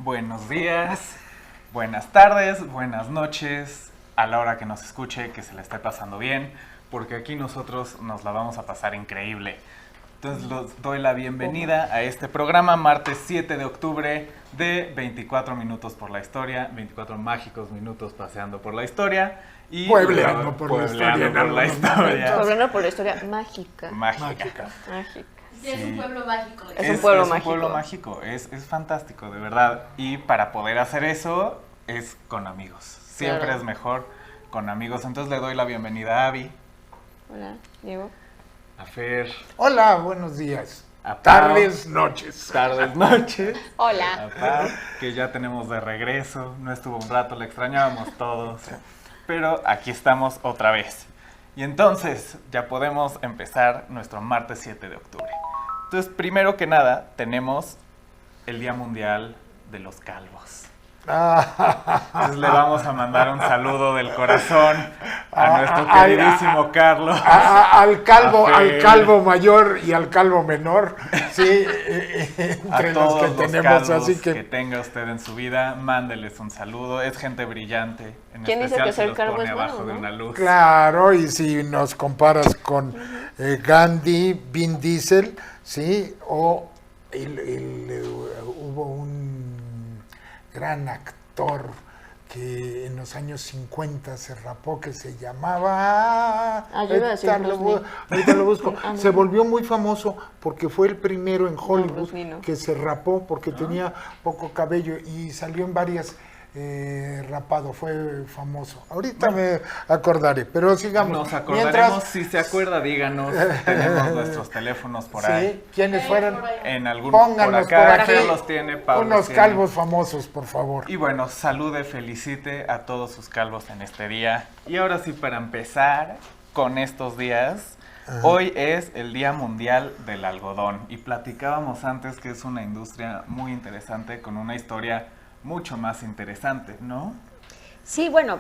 Buenos días, buenas tardes, buenas noches, a la hora que nos escuche, que se la esté pasando bien, porque aquí nosotros nos la vamos a pasar increíble. Entonces les doy la bienvenida a este programa, martes 7 de octubre, de 24 minutos por la historia, 24 mágicos minutos paseando por la historia. Y Puebleando por la historia. Puebleando por la historia mágica. Mágica. Sí, es un pueblo mágico. Es un pueblo mágico. Es un pueblo mágico, es fantástico, de verdad. Y para poder hacer eso, es con amigos. Siempre Claro. es mejor con amigos. Entonces le doy la bienvenida a Abby, Hola, Diego. a Fer, Hola, buenos días. a Pau, Tardes, noches. tardes, noches, Hola. a Pau, que ya tenemos de regreso. No estuvo un rato, le extrañábamos todos. Pero aquí estamos otra vez. Y entonces ya podemos empezar nuestro martes 7 de octubre. Entonces, primero que nada, tenemos el Día Mundial de los Calvos. Entonces le vamos a mandar un saludo del corazón a nuestro queridísimo Carlos. Al Fer. calvo mayor y al calvo menor, sí, A entre los todos que los tenemos, calvos así que que tenga usted en su vida, mándeles un saludo. Es gente brillante. En ¿Quién dice especial que si ser los calvo pone es bueno, abajo de no? una luz. claro, y si nos comparas con Gandhi, Vin Diesel, sí, o hubo un gran actor que en los años 50 se rapó, que se llamaba... yo iba a decir Bruce Lee. ahorita lo busco. Ah, no. Se volvió muy famoso porque fue el primero en Hollywood Bruce Lee no. que se rapó porque tenía poco cabello y salió en varias rapado, fue famoso. Ahorita me acordaré, pero sigamos. Nos acordaremos, si se acuerda, díganos. Tenemos nuestros teléfonos por ahí. Sí, ¿quiénes fueron? En algún Pónganos por acá, por aquí Fer los tiene, Pablo unos los tiene. calvos famosos, por favor. Y bueno, salude, felicite a todos sus calvos en este día. Y ahora sí, para empezar con estos días, hoy es el Día Mundial del Algodón. Y platicábamos antes que es una industria muy interesante, con una historia mucho más interesante, ¿no? Sí, bueno,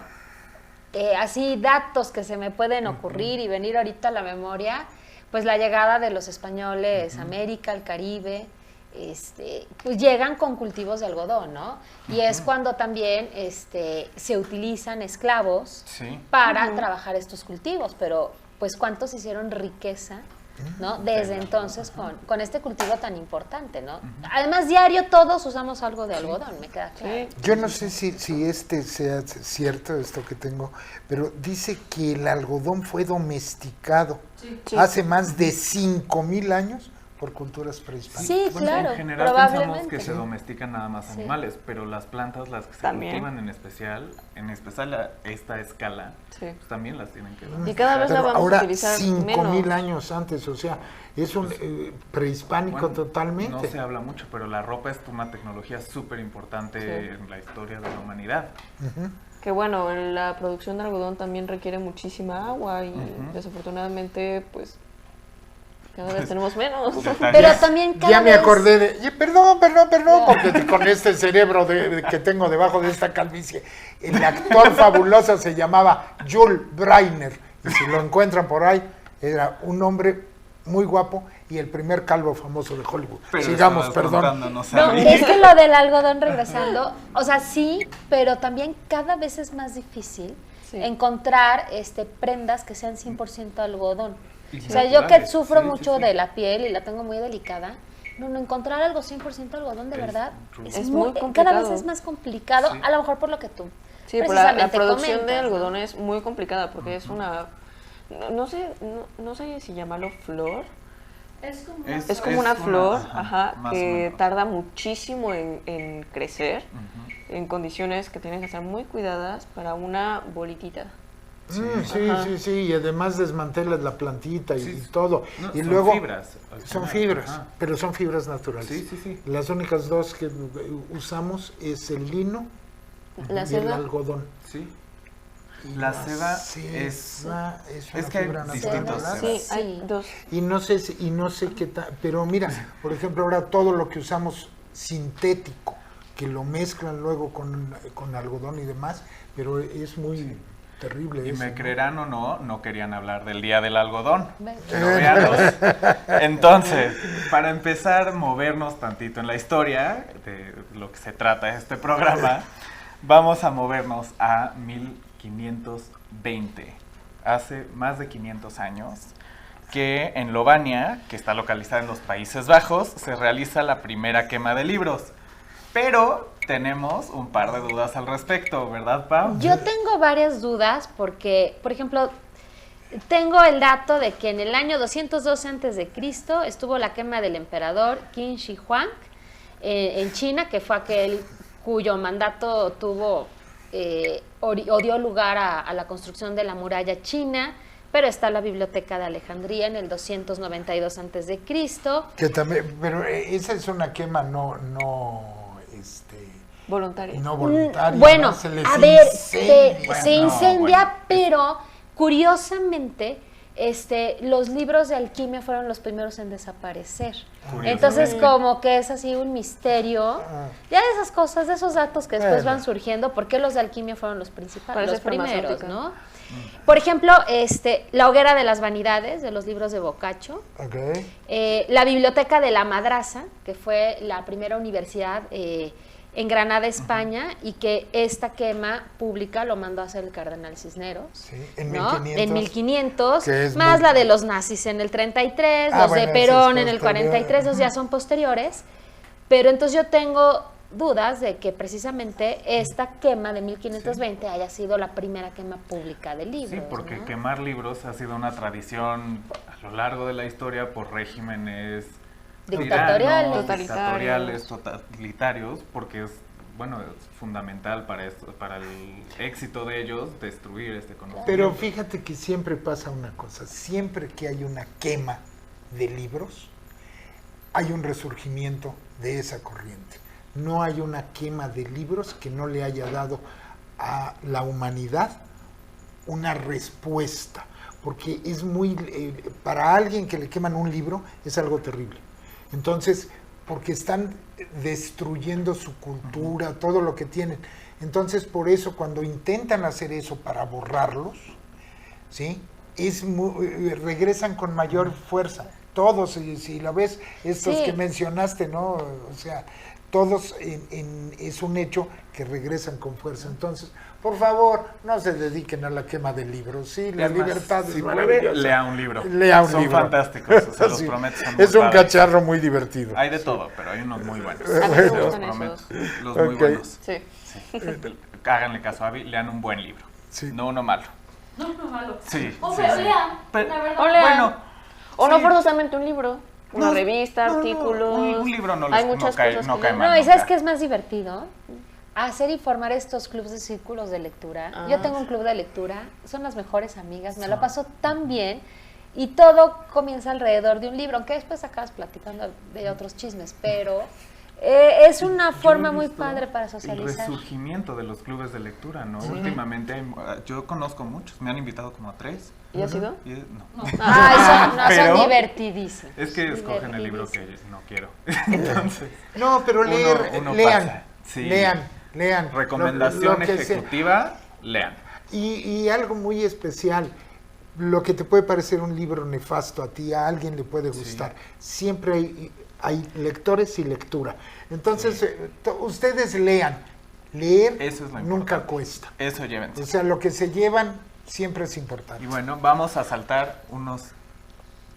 así datos que se me pueden ocurrir y venir ahorita a la memoria, pues la llegada de los españoles a América, al Caribe, pues llegan con cultivos de algodón, ¿no? Y es cuando también se utilizan esclavos Sí. para trabajar estos cultivos, pero pues cuántos hicieron riqueza, ¿no? Desde entonces con este cultivo tan importante, ¿no? Además, diario todos usamos algo de algodón, me queda claro. Yo no sé si sea cierto esto que tengo, pero dice que el algodón fue domesticado hace más de 5,000 años por culturas prehispánicas. Sí, Bueno, claro, en general pensamos probablemente. que se domestican nada más Sí. animales, pero las plantas, las que se También. cultivan en especial a esta escala, Sí. pues también las tienen que Y domesticar. cada vez la Pero vamos a ahora utilizar 5,000 menos. años antes, o sea, es un prehispánico Bueno, totalmente. No se habla mucho, pero la ropa es una tecnología súper importante Sí. en la historia de la humanidad. Que bueno, la producción de algodón también requiere muchísima agua y desafortunadamente, pues, cada vez tenemos menos. Detalles. Pero también cada Ya me vez- acordé de... Perdón, porque con este cerebro que tengo debajo de esta calvicie, el actor fabuloso se llamaba Jules Breiner, y si lo encuentran por ahí, era un hombre muy guapo y el primer calvo famoso de Hollywood. Pero Sigamos, estabas perdón. contándonos No, a mí. es que lo del algodón regresando, o sea, sí, pero también cada vez es más difícil Sí. encontrar prendas que sean 100% algodón. Y O sea, yo que naturales. sufro Sí, mucho sí. de la piel y la tengo muy delicada, no encontrar algo 100% algodón de Es verdad true. Es muy cada complicado. vez es más complicado, Sí. a lo mejor por lo que tú Sí, pues la precisamente producción de comentas, ¿no? algodón es muy complicada porque es una... No sé si llamarlo flor. Es como una flor, más o que menos. tarda muchísimo en crecer, en condiciones que tienen que estar muy cuidadas para una bolitita. Sí, y además desmantelas la plantita y, Sí, y todo. no, y son luego fibras, al son final, fibras, ajá. pero son fibras naturales. Sí. Las únicas dos que usamos es el lino La y el seda. algodón. Sí. Y La seda es una que hay fibra distintos natural. Sí, Sí. hay dos. Y no sé qué tal, pero mira, por ejemplo, ahora todo lo que usamos sintético, que lo mezclan luego con algodón y demás, pero es muy terrible Y eso, me ¿no? creerán o no, no querían hablar del Día del Algodón. Ve. Pero véanlos. Entonces, para empezar, movernos tantito en la historia de lo que se trata este programa, vamos a movernos a 1520, hace más de 500 años, que en Lovania, que está localizada en los Países Bajos, se realiza la primera quema de libros. Pero tenemos un par de dudas al respecto, ¿verdad, Pau? Yo tengo varias dudas porque, por ejemplo, tengo el dato de que en el año 212 a.C. estuvo la quema del emperador Qin Shi Huang en China, que fue aquel cuyo mandato tuvo o dio lugar a la construcción de la muralla china. Pero está la Biblioteca de Alejandría en el 292 a.C. Que también, pero esa es una quema no Voluntaria. voluntaria. Bueno, ¿no? Se les a ver, incendia. se incendia, bueno, pero curiosamente, los libros de alquimia fueron los primeros en desaparecer. Curiosamente. Entonces, como que es así un misterio. Ya de esas cosas, de esos datos que después Bueno. van surgiendo, ¿por qué los de alquimia fueron los principales, Parece los primeros, farmacéutica. no? Por ejemplo, La hoguera de las vanidades, de los libros de Boccaccio. Ok. La Biblioteca de la Madraza, que fue la primera universidad en Granada, España, y que esta quema pública lo mandó a hacer el cardenal Cisneros. Sí, en ¿no? 1500. En 1500, que es más muy- la de los nazis en el 33, Ah, los bueno, de esa Perón es en el posterior. 43, esos ya son posteriores. Pero entonces yo tengo dudas de que precisamente esta quema de 1520 haya sido la primera quema pública de libros. Sí, porque ¿no? quemar libros ha sido una tradición a lo largo de la historia por regímenes Dictatoriales. tiranos, dictatoriales, totalitarios, porque es, bueno, es fundamental para esto, para el éxito de ellos destruir este conocimiento. Pero fíjate que siempre pasa una cosa, siempre que hay una quema de libros, hay un resurgimiento de esa corriente. No hay una quema de libros que no le haya dado a la humanidad una respuesta, porque es muy, para alguien que le queman un libro es algo terrible. Entonces, porque están destruyendo su cultura, todo lo que tienen. Entonces, por eso, cuando intentan hacer eso para borrarlos, ¿sí? Regresan con mayor fuerza. Todos, si la ves, estos Sí. que mencionaste, ¿no? O sea, todos es un hecho que regresan con fuerza. Entonces, por favor, no se dediquen a la quema de libros. Sí, la Es más, libertad si es puede, maravillosa. lea un libro. Lea un Son libro. fantásticos, o sea, los Sí. prometo. Son muy Es un padres. cacharro muy divertido. Hay de todo, pero hay unos muy buenos. A mí me Los gustan prometo. esos. Los muy Ok. buenos. Sí. Háganle caso a Abby, lean un buen libro. Sí. No uno malo. No, no malo. Sí. O sí, pero sí. lean, Pero- la verdad. O lean. Bueno, O no sí. forzosamente un libro. Una No, revista, no, no, artículos. un libro no Hay les- no muchas cae- cosas no que cae leer. mal. No, y ¿sabes nunca. qué es más divertido? Hacer y formar estos clubes de círculos de lectura. Ah. Yo tengo un club de lectura, son las mejores amigas, me la paso tan bien y todo comienza alrededor de un libro, aunque después acabas platicando de otros chismes, pero es una forma Yo he muy visto padre para El socializar. resurgimiento de los clubes de lectura, ¿no? Últimamente yo conozco muchos, me han invitado como a 3. ¿Y has ido? Y, no. Ay, son, no, Pero- son divertidísimos. Es que escogen el libro que Divertidísimos. no quiero. Entonces, No, pero Uno- leer, uno lean, pasa, sí. lean. recomendación Lo que sea. ejecutiva, lean. Y algo muy especial, lo que te puede parecer un libro nefasto a ti, a alguien le puede gustar. Siempre hay lectores y lectura. Entonces, ustedes lean. Leer Eso es lo nunca importante. cuesta. Eso llévense. O sea, lo que se llevan siempre es importante. Y bueno, vamos a saltar unos...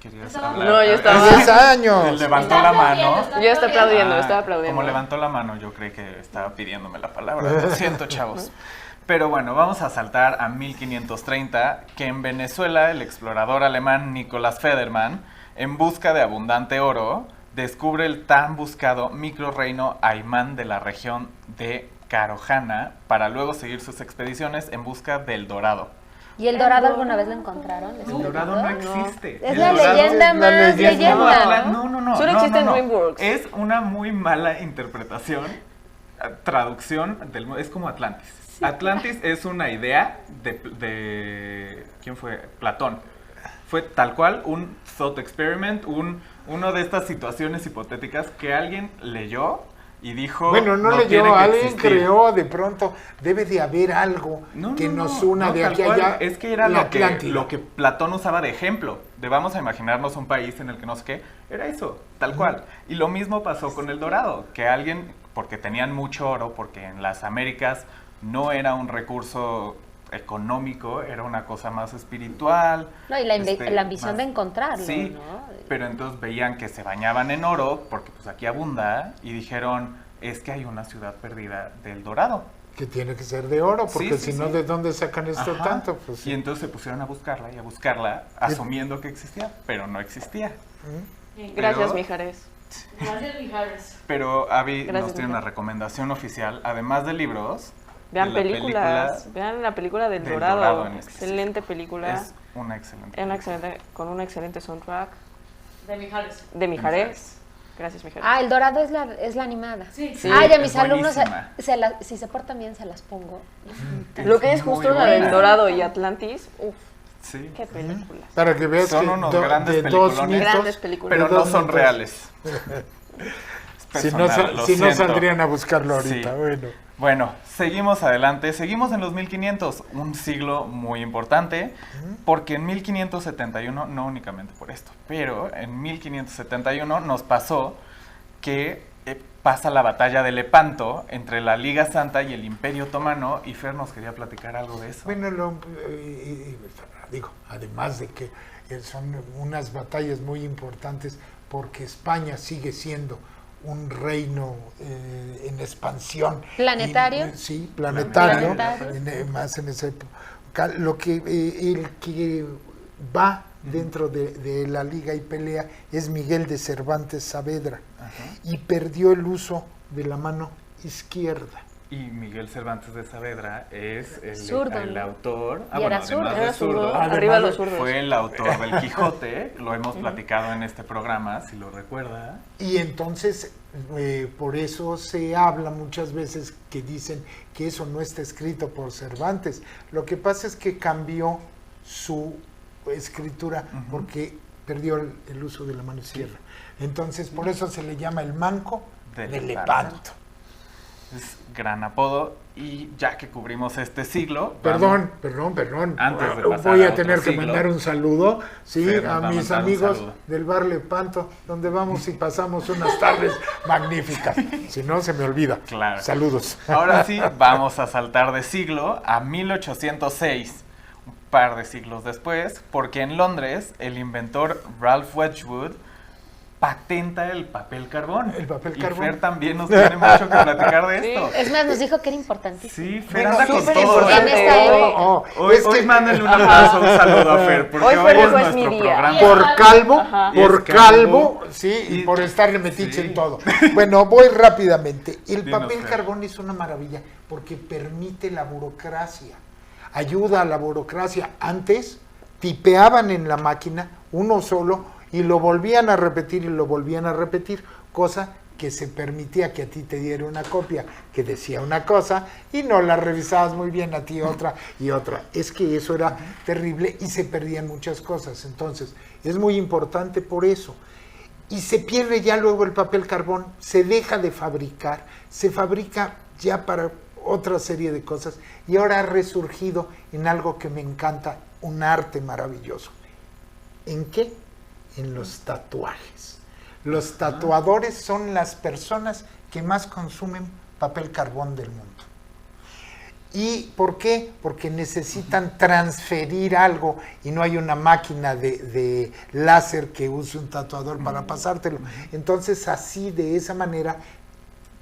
¿Querías Estaba- hablar? No, yo Ah, estaba- 10 años. Levantó la mano. Yo estaba aplaudiendo, Ah, estaba aplaudiendo. Como levantó la mano, yo creí que estaba pidiéndome la palabra. Lo siento, chavos. Pero bueno, vamos a saltar a 1530, que en Venezuela el explorador alemán Nicolás Federmann, en busca de abundante oro, descubre el tan buscado microrreino Aymán de la región de Carojana para luego seguir sus expediciones en busca del dorado. ¿Y el dorado alguna vez lo encontraron? ¿Les El he dorado no platicado? existe. Es El la dorado- leyenda la más leyenda. leyenda. No. Solo existe en DreamWorks. Es una muy mala interpretación, traducción, es como Atlantis. Atlantis es una idea de ¿quién fue? Platón. Fue tal cual un thought experiment, uno de estas situaciones hipotéticas que alguien leyó y dijo... Bueno, no tiene leyó, que alguien existir". creó de pronto, debe de haber algo que nos una de tal aquí a cual. allá. Es que era la lo que Platón usaba de ejemplo, de vamos a imaginarnos un país en el que no sé qué, era eso, tal cual. Y lo mismo pasó con el dorado, que alguien, porque tenían mucho oro, porque en las Américas no era un recurso económico, era una cosa más espiritual. No, y la ambición más- de encontrarlo, Sí, ¿no? pero entonces veían que se bañaban en oro, porque pues aquí abunda, y dijeron, es que hay una ciudad perdida del dorado. Que tiene que ser de oro, porque Sí, sí, si no, sí. ¿de dónde sacan esto Ajá. tanto? Pues, sí. Y entonces se pusieron a buscarla y a buscarla, asumiendo que existía, pero no existía. Gracias, Pero- Mijares. Gracias, Mijares. Pero Abby Gracias, nos tiene una Mijares. recomendación oficial, además de libros. Vean de la películas, vean la película del del Dorado, Dorado en específico. excelente película, Es una excelente. con un excelente soundtrack De Mijares. de Mijares. Gracias, Mijares. Ah, El Dorado es la animada. Sí. Sí, Ay, a es mis alumnos, buenísima. si se portan bien, se las pongo. Lo que es muy justo la del buena. Dorado y Atlantis, uff, Sí. qué películas. Para que veas Son que unos de grandes dos peliculones. mitos, Grandes películas. Pero de no dos son mitos. reales. Es Si no, personal, lo si no siento. saldrían a buscarlo ahorita, Sí. bueno. Bueno, seguimos adelante. Seguimos en los 1500, un siglo muy importante, porque en 1571, no únicamente por esto, pero en 1571 nos pasó que pasa la batalla de Lepanto entre la Liga Santa y el Imperio Otomano, y Fer nos quería platicar algo de eso. Bueno, digo, además de que son unas batallas muy importantes porque España sigue siendo un reino en expansión. ¿Planetario? Sí, planetario. Planetario. Más en esa época. Lo que el que va dentro de la liga y pelea es Miguel de Cervantes Saavedra y perdió el uso de la mano izquierda. Y Miguel Cervantes de Saavedra es Zurdo, el ¿no? autor, Y era zurdo. además de Era zurdo, zurdo, arriba Además, los zurdos. fue el autor del Quijote, lo hemos platicado en este programa, si lo recuerda. Y entonces, por eso se habla muchas veces que dicen que eso no está escrito por Cervantes. Lo que pasa es que cambió su escritura porque perdió el uso de la mano izquierda. Entonces, por eso se le llama el manco De de Lepanto. Lepanto. Es gran apodo, y ya que cubrimos este siglo... Perdón. Antes de pasar Voy a a otro tener que siglo, mandar un saludo, sí, Fer nos a va a mis mandar un amigos saludo. del bar Lepanto, donde vamos y pasamos unas tardes magníficas. Si no, se me olvida. Claro. Saludos. Ahora sí, vamos a saltar de siglo a 1806, un par de siglos después, porque en Londres el inventor Ralph Wedgwood patenta el papel carbón. El papel y carbón. Fer también nos tiene mucho que platicar de Sí. esto. Es más, nos dijo que era importantísimo. Sí, Fer Bueno, anda con súper todo. importante. En esta época. Hoy, es hoy que mándenle un abrazo, un saludo a Fer, porque Hoy hoy, Fer es dijo, "Es nuestro mi día". programa. por calvo, Ajá. Y es por calvo, calvo, sí, y y- por estarle metiche sí. en todo. Bueno, voy rápidamente. El Dinos, papel Fer. carbón es una maravilla porque permite la burocracia, ayuda a la burocracia. Antes tipeaban en la máquina uno solo y lo volvían a repetir y lo volvían a repetir, cosa que se permitía que a ti te diera una copia que decía una cosa y no la revisabas muy bien, a ti otra y otra. Es que eso era terrible y se perdían muchas cosas. Entonces, es muy importante por eso. Y se pierde ya luego el papel carbón, se deja de fabricar, se fabrica ya para otra serie de cosas y ahora ha resurgido en algo que me encanta, un arte maravilloso. ¿En qué? En los tatuajes. Los tatuadores son las personas que más consumen papel carbón del mundo. ¿Y por qué? Porque necesitan transferir algo y no hay una máquina de láser que use un tatuador para pasártelo. Entonces, así, de esa manera,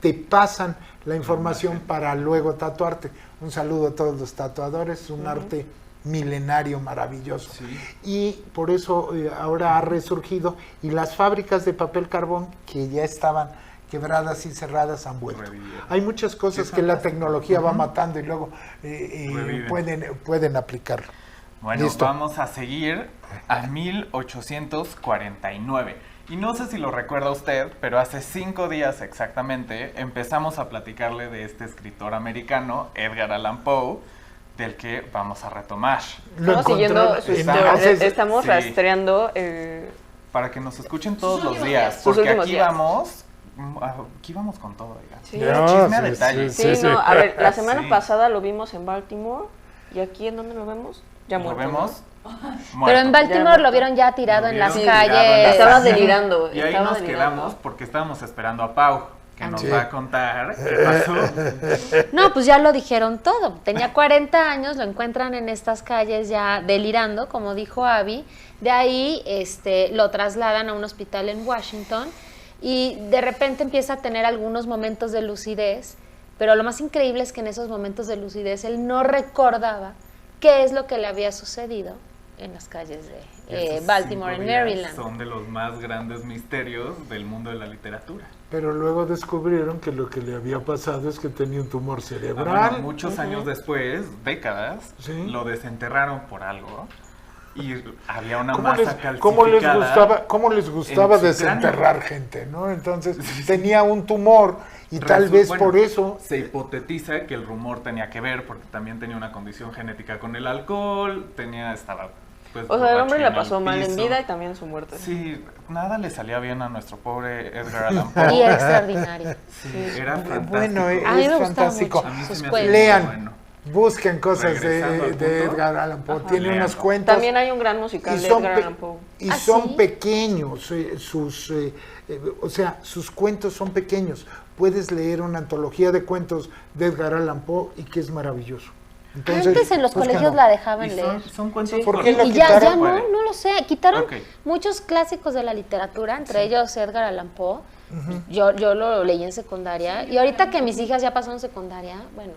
te pasan la información para luego tatuarte. Un saludo a todos los tatuadores, un arte milenario maravilloso. Sí. Y por eso ahora ha resurgido y las fábricas de papel carbón que ya estaban quebradas y cerradas han vuelto. Revivieron. Hay muchas cosas Qué que la fantástico. tecnología va matando y luego Reviven. pueden aplicarlo. Bueno, Listo. vamos a seguir a 1849. Y no sé si lo recuerda usted, pero hace 5 días exactamente empezamos a platicarle de este escritor americano, Edgar Allan Poe, del que vamos a retomar. Lo Estamos siguiendo encontró- su está- historia, o sea, estamos sí. rastreando Para que nos escuchen todos Sus los últimos días, días. Sus porque últimos aquí días. vamos aquí vamos con todo, oiga. Sí. No, Chisme a sí, detalle. Sí, no, a ver, la semana Sí. pasada lo vimos en Baltimore. ¿Y aquí en dónde lo vemos? Ya Lo muerto, vemos. Pero en Baltimore Ya, lo vieron ya tirado Lo en las vieron tirado en calles. las Estaba calles. delirando. Y ahí estaba nos delirando. quedamos porque estábamos esperando a Pau, que nos Sí. va a contar qué pasó. No, pues ya lo dijeron todo. Tenía 40 años, lo encuentran en estas calles ya delirando, como dijo Abby. De ahí lo trasladan a un hospital en Washington y de repente empieza a tener algunos momentos de lucidez, pero lo más increíble es que en esos momentos de lucidez él no recordaba qué es lo que le había sucedido en las calles de Estos Baltimore, en 5 días Maryland. Son de los más grandes misterios del mundo de la literatura. Pero luego descubrieron que lo que le había pasado es que tenía un tumor Ah, cerebral. bueno, muchos años después, décadas, Sí. lo desenterraron por algo y había una ¿Cómo masa les, calcificada. cómo les gustaba en su desenterrar cráneo. gente, ¿no? Entonces tenía un tumor y tal vez Bueno, por eso... se hipotetiza que el rumor tenía que ver porque también tenía una condición genética con el alcohol, estaba pues O sea, el hombre borracho la en el pasó mal en piso. vida y también su muerte. Sí, nada le salía bien a nuestro pobre Edgar Allan Poe. Y extraordinario. Sí, era fantástico. Bueno, A mí es me gustaba fantástico. mucho A mí se sus me hace cuentos. muy Lean, bueno. busquen cosas Regresando al de punto. Edgar Allan Poe. Ajá. Tiene Lean. unos cuentos... También hay un gran musical de Edgar Allan Poe. y ¿Ah, son sí? pequeños, o sea, sus cuentos son pequeños. Puedes leer una antología de cuentos de Edgar Allan Poe y que es maravilloso. Entonces, Antes en los búsquenlo. colegios la dejaban Y leer. son cuentos ¿Por cortos. qué lo Y ya, quitaron? ya no lo sé. Quitaron Ok. muchos clásicos de la literatura, entre ellos Edgar Allan Poe. Yo lo leí en secundaria. Y ahorita que mis hijas ya pasaron secundaria, bueno,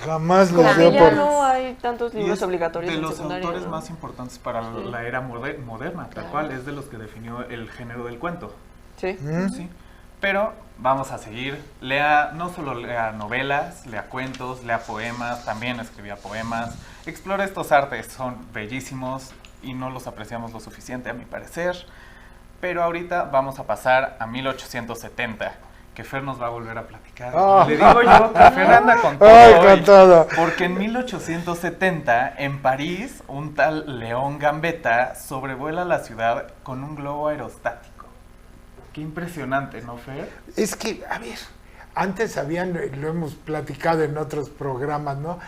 Jamás Como los que veo Ya por... no hay tantos Y libros es obligatorios de en los secundaria, autores ¿no? más importantes para la era moderna, tal Claro. cual, es de los que definió el género del cuento. Sí. Sí. Pero vamos a seguir. No solo lea novelas, lea cuentos, lea poemas, también escribía poemas. Explora estos artes, son bellísimos y no los apreciamos lo suficiente a mi parecer. Pero ahorita vamos a pasar a 1870, que Fer nos va a volver a platicar. Ah. Le digo yo que Fer anda con todo Ay, hoy, con todo. porque en 1870, en París, un tal León Gambetta sobrevuela la ciudad con un globo aerostático. Qué impresionante, ¿no, Fer? Es que, a ver, antes lo hemos platicado en otros programas, ¿no?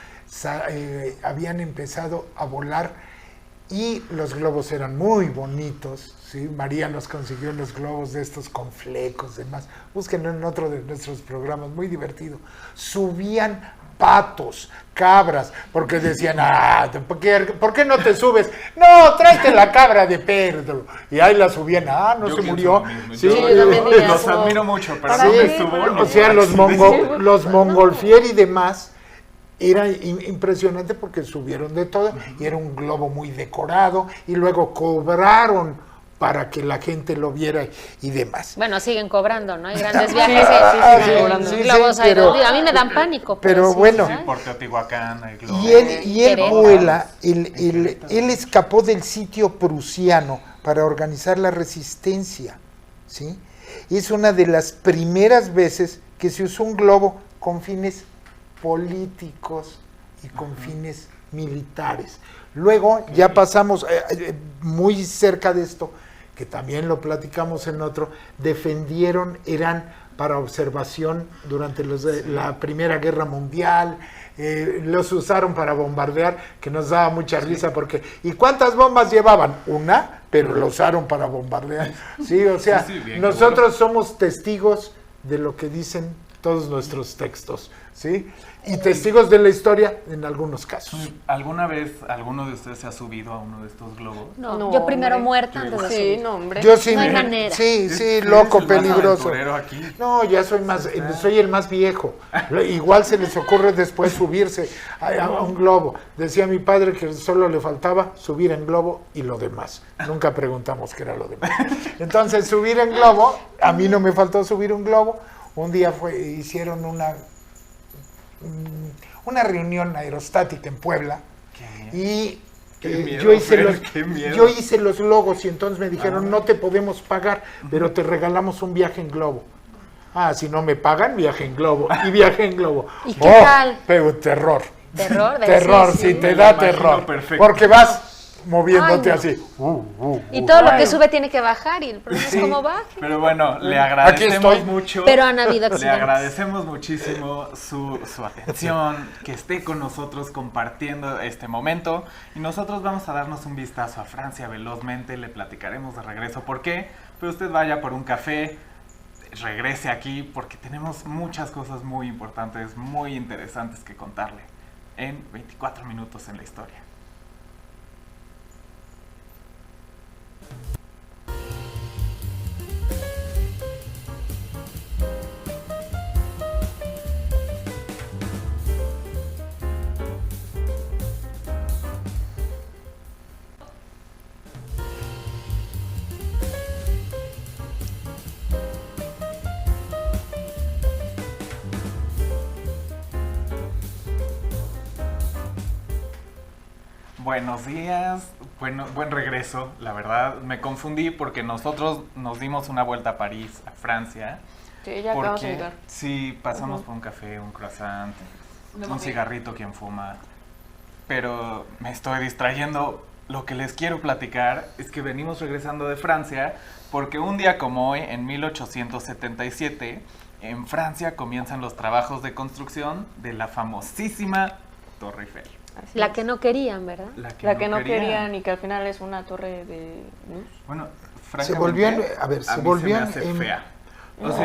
Habían empezado a volar y los globos eran muy bonitos, ¿sí? María nos consiguió unos globos de estos con flecos, demás. Búsquenlo en otro de nuestros programas, muy divertido. Subían patos, cabras, porque decían, ¿por qué no te subes? No, tráete la cabra de Pedro. Y ahí la subían, no Yo se pienso murió. lo mismo. Sí, Yo también diría los eso. admiro mucho, pero ¿Para no qué? me subo. o sea, ni por los Montgolfier y demás era impresionante porque subieron de todo y era un globo muy decorado y luego cobraron para que la gente lo viera y demás. bueno, siguen cobrando, ¿no? Hay grandes Sí, viajes sí, en sí, globos sí, pero- aerostáticos. A mí me dan pánico. pero sí, bueno. ¿sabes? Por Teotihuacán, hay globos. Y él Querétaro. vuela, él escapó del sitio prusiano para organizar la resistencia, ¿sí? Es una de las primeras veces que se usó un globo con fines políticos y con fines militares. Luego ya pasamos muy cerca de esto, que también lo platicamos en otro, defendieron Irán para observación durante la Primera Guerra Mundial, los usaron para bombardear, que nos daba mucha risa porque, ¿y cuántas bombas llevaban? Una, pero lo usaron para bombardear. Sí, o sea, Sí, bien, qué nosotros somos testigos de lo que dicen todos nuestros textos, ¿sí? Y testigos de la historia en algunos casos. ¿Alguna vez alguno de ustedes se ha subido a uno de estos globos? No, No, yo primero hombre. muerta antes de Sí, subir. no, hombre. Yo sí, No hay manera. sí, Eres loco, el más peligroso. aventurero aquí. No, ya soy el más viejo. Igual se les ocurre después subirse a un globo. Decía mi padre que solo le faltaba subir en globo y lo demás. Nunca preguntamos qué era lo demás. Entonces, subir en globo, a mí no me faltó subir un globo. Un día hicieron una reunión aerostática en Puebla y Qué miedo, yo hice Fer, qué miedo. yo hice los logos y entonces me dijeron, no te podemos pagar, pero te regalamos un viaje en globo. Si no me pagan, viaje en globo. Y viaje en globo. ¿Y qué tal? Pero terror. Terror, Terror, sí, sí, sí. te Me da lo imagino terror. perfecto. Porque vas moviéndote Ay, no. así. Y todo lo que Ay. sube tiene que bajar y el problema Sí, es cómo baje. pero bueno, le Aquí agradecemos estoy. mucho. Pero han habido Le accidentes. agradecemos muchísimo su atención, que esté con nosotros compartiendo este momento. Y nosotros vamos a darnos un vistazo a Francia velozmente, le platicaremos de regreso por qué. Pero usted vaya por un café, regrese aquí, porque tenemos muchas cosas muy importantes, muy interesantes que contarle en 24 minutos en la historia. Buenos días, buen regreso, la verdad. Me confundí porque nosotros nos dimos una vuelta a París, a Francia. Sí, ya acabamos de Porque llegar. sí, pasamos por un café, un croissant, un cigarrito, quien fuma. Pero me estoy distrayendo. Lo que les quiero platicar es que venimos regresando de Francia porque un día como hoy, en 1877, en Francia comienzan los trabajos de construcción de la famosísima Torre Eiffel. Así La es. que no querían, ¿verdad? La que no querían y que al final es una torre de luz. Bueno, Se volvió en- francamente, a ver, se mí volvió me en- hace en- fea. O No,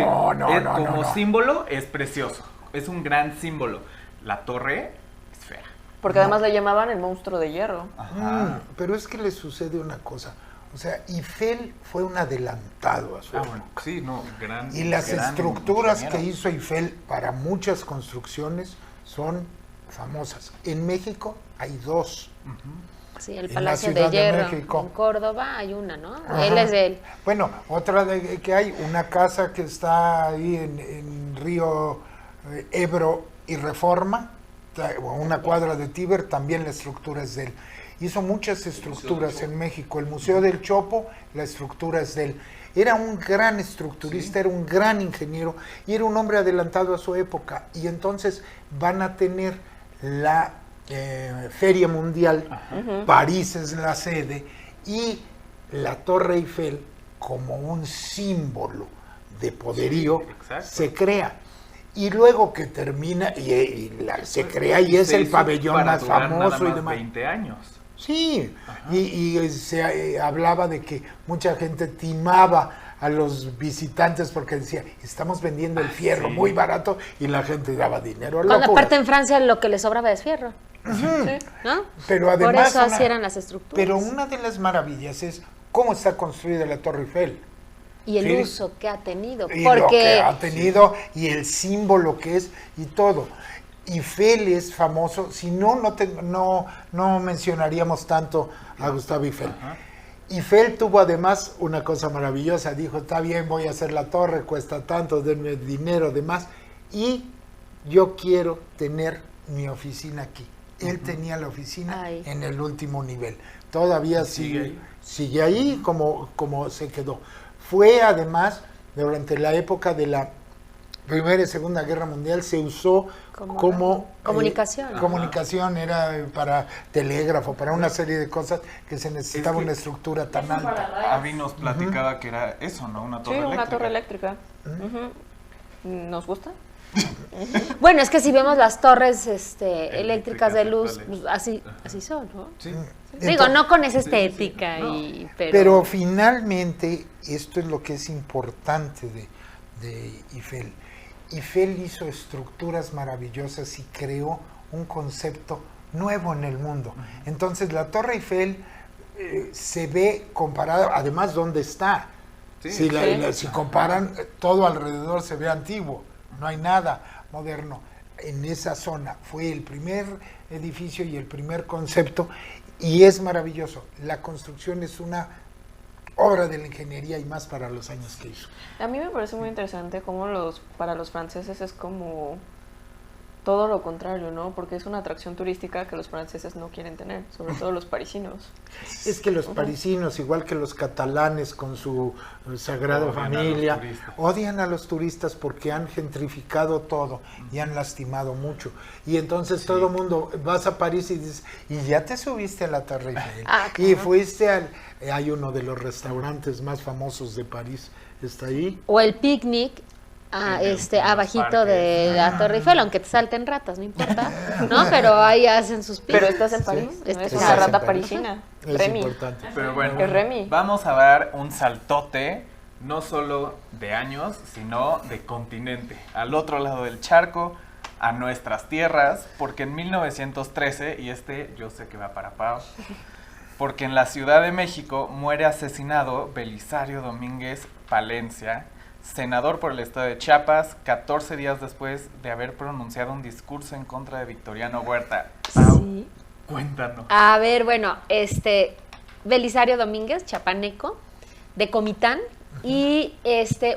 sea, no, como no. símbolo es precioso. Es un gran símbolo. La torre es fea. Porque además le llamaban el monstruo de hierro. Ajá. Pero es que le sucede una cosa. O sea, Eiffel fue un adelantado a su Ah, época. bueno, sí, no, gran. Y las gran estructuras ingeniero. que hizo Eiffel para muchas construcciones son famosas. En México hay dos. Sí, el En la Palacio Ciudad de de Hierro. México. En Córdoba hay una, ¿no? Ajá. Él es de él. Bueno, otra que hay, una casa que está ahí en Río Ebro y Reforma, una cuadra de Tíber, también la estructura es de él. Hizo muchas estructuras en México. El Museo del Chopo, la estructura es de él. Era un gran estructurista, era un gran ingeniero y era un hombre adelantado a su época. Y entonces van a tener la Feria Mundial, París es la sede, y la Torre Eiffel, como un símbolo de poderío, Sí, exacto. se crea. Y luego que termina, se crea y es Se el hizo pabellón para más durar nada famoso y más demás. 20 años. Sí, y se hablaba de que mucha gente timaba a los visitantes porque decía, estamos vendiendo el fierro sí. muy barato, y la gente daba dinero. Cuando Locura. aparte en Francia lo que le sobraba es fierro, Sí. ¿no? Pero además, Por eso así eran las estructuras. Pero una de las maravillas es cómo está construida la Torre Eiffel. y el sí. uso que ha tenido. Y lo que Porque ha tenido y el símbolo que es y todo. Eiffel es famoso, si no, no mencionaríamos tanto a Gustavo Eiffel. Eiffel tuvo además una cosa maravillosa, dijo, está bien, voy a hacer la torre, cuesta tanto, denme dinero, demás, y yo quiero tener mi oficina aquí. Él tenía la oficina Ay. en el último nivel. Todavía sigue ahí como se quedó. Fue además, durante la época de la Primera y Segunda Guerra Mundial, se usó como comunicación. comunicación, era para telégrafo, para una serie de cosas que se necesitaba Es que- una estructura tan alta. Avi nos platicaba que era eso, ¿no? Una Sí, torre eléctrica. una torre eléctrica. Ujú. ¿Nos gusta? Bueno, es que si vemos las torres eléctricas de luz, actuales. pues, así son, ¿no? Sí. Digo, Entonces- no con esa estética, pero Pero finalmente, esto es lo que es importante de Eiffel. Eiffel hizo estructuras maravillosas y creó un concepto nuevo en el mundo. Entonces, la Torre Eiffel se ve comparada, además, ¿dónde está? Sí, Si comparan, todo alrededor se ve antiguo, no hay nada moderno. En esa zona fue el primer edificio y el primer concepto, y es maravilloso. La construcción es una obra de la ingeniería, y más para los años que hizo. A mí me parece muy interesante cómo para los franceses es como todo lo contrario, ¿no? Porque es una atracción turística que los franceses no quieren tener, sobre todo los parisinos. Es que los parisinos, igual que los catalanes con su Sagrada Odian a Familia, los turistas. odian a los turistas porque han gentrificado todo y han lastimado mucho. Y entonces todo el mundo, vas a París y dices, y ya te subiste a la Torre Eiffel, Ah, y claro. fuiste al... hay uno de los restaurantes más famosos de París, está ahí. O el picnic En los abajito parques. de la Torre Eiffel, aunque te salten ratas, no importa, ¿no? Pero ahí hacen sus picnics. Pero estás en París, Sí, no es estás una en rata París. parisina. Es Remy. importante. Pero bueno, Es Remy. vamos a dar un saltote, no solo de años, sino de continente, al otro lado del charco, a nuestras tierras, porque en 1913, y yo sé que va para Pau, porque en la Ciudad de México muere asesinado Belisario Domínguez Palencia, senador por el estado de Chiapas, 14 días después de haber pronunciado un discurso en contra de Victoriano Huerta. Pau, Sí. cuéntanos. A ver, bueno, Belisario Domínguez, chapaneco, de Comitán, y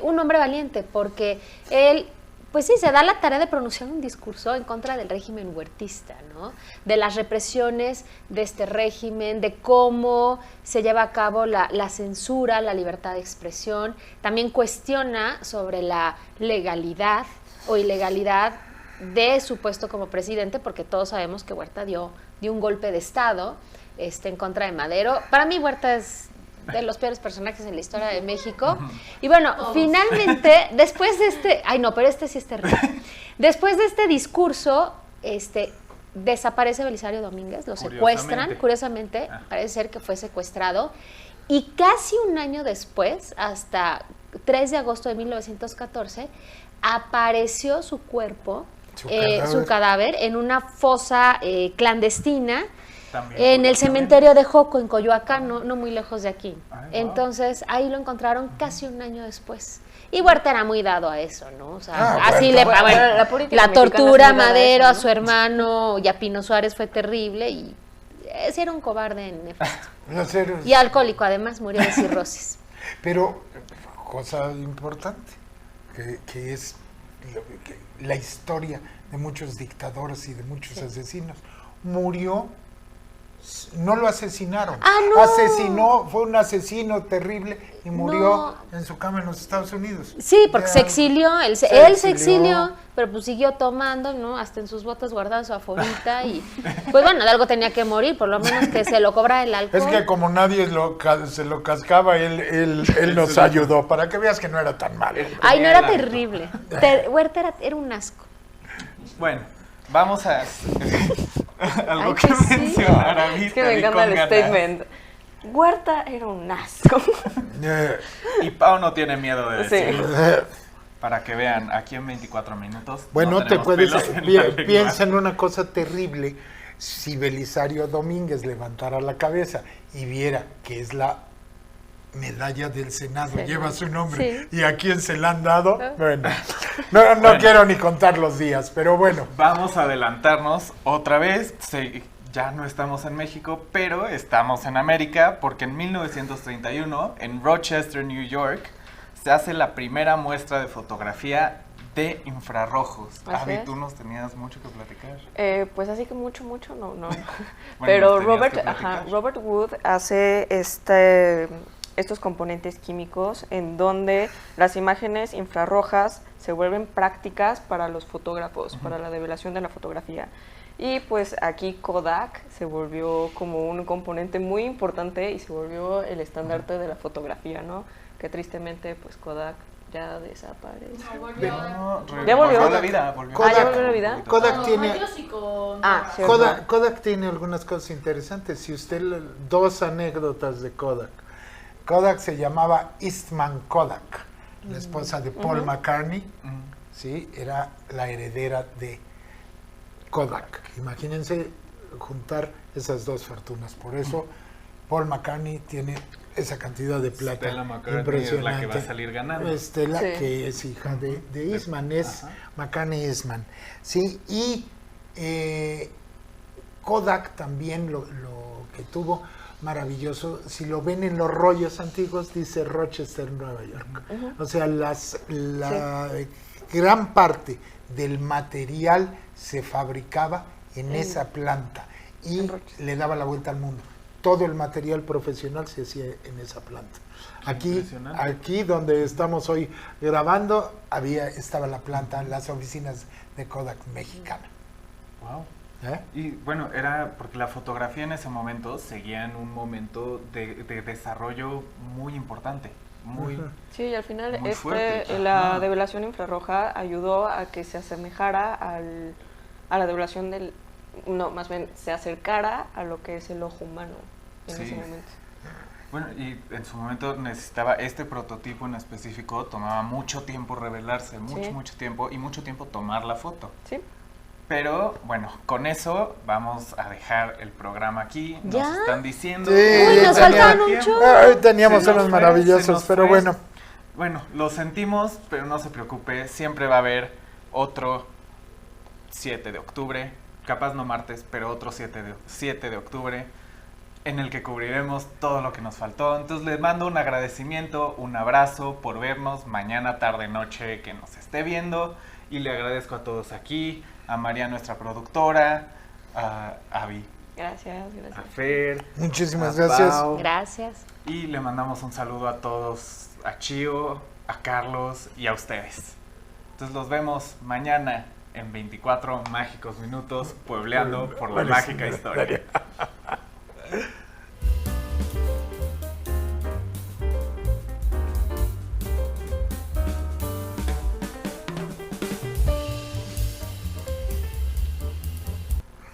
un hombre valiente, porque él, pues sí, se da la tarea de pronunciar un discurso en contra del régimen huertista, ¿no? De las represiones de este régimen, de cómo se lleva a cabo la censura, la libertad de expresión. También cuestiona sobre la legalidad o ilegalidad de su puesto como presidente, porque todos sabemos que Huerta dio un golpe de Estado en contra de Madero. Para mí Huerta es de los peores personajes en la historia de México. Y bueno, finalmente, después de ay no, pero sí es terrible. Después de este discurso, desaparece Belisario Domínguez, lo secuestran, curiosamente, parece ser que fue secuestrado, y casi un año después, hasta 3 de agosto de 1914, apareció su cuerpo, su cadáver, en una fosa clandestina, También, en el curiosamente. cementerio de Joco, en Coyoacán, no muy lejos de aquí. Ay, wow. Entonces, ahí lo encontraron casi un año después. Y Huerta era muy dado a eso, ¿no? O sea, Ah, así Huerta. Bueno, la política la mexicana tortura a es muy dada a Madero, eso, a ¿no? su hermano y a Pino Suárez fue terrible, y ese era un cobarde en efecto. Los héroes. Y alcohólico, además, murió de cirrosis. Pero, cosa importante, que es la historia de muchos dictadores y de muchos asesinos, murió, no lo asesinaron, No. fue un asesino terrible y murió en su cama en los Estados Unidos. Sí, porque Ya. se exilió, él se exilió, pero pues siguió tomando, ¿no? Hasta en sus botas guardaba su aforita y pues bueno, de algo tenía que morir, por lo menos que se lo cobrara el alcohol. Es que como nadie se lo cascaba, él nos ayudó, para que veas que no era tan malo. Ay, no era terrible. Huerta era un asco. Bueno, vamos a algo Ay, que pues sí. mencionar a mí. Es que me encanta el statement. Huerta era un asco. Y Pau no tiene miedo de Sí. decirlo. Para que vean, aquí en 24 minutos. Bueno, no te tenemos puedes pelos en la lengua. piensa en una cosa terrible. Si Belisario Domínguez levantara la cabeza y viera que es la medalla del Senado, Sí. lleva su nombre, Sí. y a quién se la han dado, bueno, no quiero ni contar los días, pero bueno. Vamos a adelantarnos otra vez. Ya no estamos en México, pero estamos en América, porque en 1931, en Rochester, New York, se hace la primera muestra de fotografía de infrarrojos. Así Abby, es. tú nos tenías mucho que platicar. Pues así que mucho, no. Bueno, Pero nos tenías que Robert platicar. Wood hace estos componentes químicos en donde las imágenes infrarrojas se vuelven prácticas para los fotógrafos, para la develación de la fotografía. Y pues aquí Kodak se volvió como un componente muy importante y se volvió el estandarte de la fotografía, ¿no? Que tristemente pues Kodak ya desapareció. No, Ya volvió. a la vida. Volvió. Kodak- ¿ya volvió a la vida? Kodak tiene... Ah, cierto. Kodak tiene algunas cosas interesantes. Si usted dos anécdotas de Kodak. Kodak se llamaba Eastman Kodak, la esposa de Paul McCartney, sí, era la heredera de Kodak. Imagínense juntar esas dos fortunas. Por eso Paul McCartney tiene esa cantidad de plata Stella McCartney impresionante. es la que va a salir ganando. Stella, Sí. que es hija de Eastman, es McCartney Eastman. Sí, y Kodak también lo que tuvo maravilloso, si lo ven en los rollos antiguos, dice Rochester, Nueva York. O sea, la gran parte del material se fabricaba en esa planta y le daba la vuelta al mundo. Todo el material profesional se hacía en esa planta. Aquí donde estamos hoy grabando, estaba la planta, las oficinas de Kodak mexicana. Wow. ¿Eh? Y bueno, era porque la fotografía en ese momento seguía en un momento de desarrollo muy importante, muy... Sí, y al final Muy fuerte. la Ajá. develación infrarroja ayudó a que se asemejara a la develación no, más bien se acercara a lo que es el ojo humano en Sí. ese momento. Bueno, y en su momento necesitaba este prototipo en específico, tomaba mucho tiempo revelarse, mucho tiempo, y mucho tiempo tomar la foto. Sí. Pero bueno, con eso vamos a dejar el programa aquí. Nos ¿Ya? están diciendo... Sí, Uy, nos faltan un chorro. Ay, teníamos Se nos unos fue, maravillosos, se nos pero fue. bueno. Bueno, lo sentimos, pero no se preocupe, siempre va a haber otro 7 de octubre, capaz no martes, pero otro 7 de octubre, en el que cubriremos todo lo que nos faltó. Entonces les mando un agradecimiento, un abrazo por vernos mañana, tarde, noche, que nos esté viendo. Y le agradezco a todos aquí, a María, nuestra productora, a Avi, Gracias. a Fer, Muchísimas a gracias. Pau. Gracias. Y le mandamos un saludo a todos, a Chío, a Carlos y a ustedes. Entonces los vemos mañana en 24 mágicos minutos, puebleando por la mágica historia.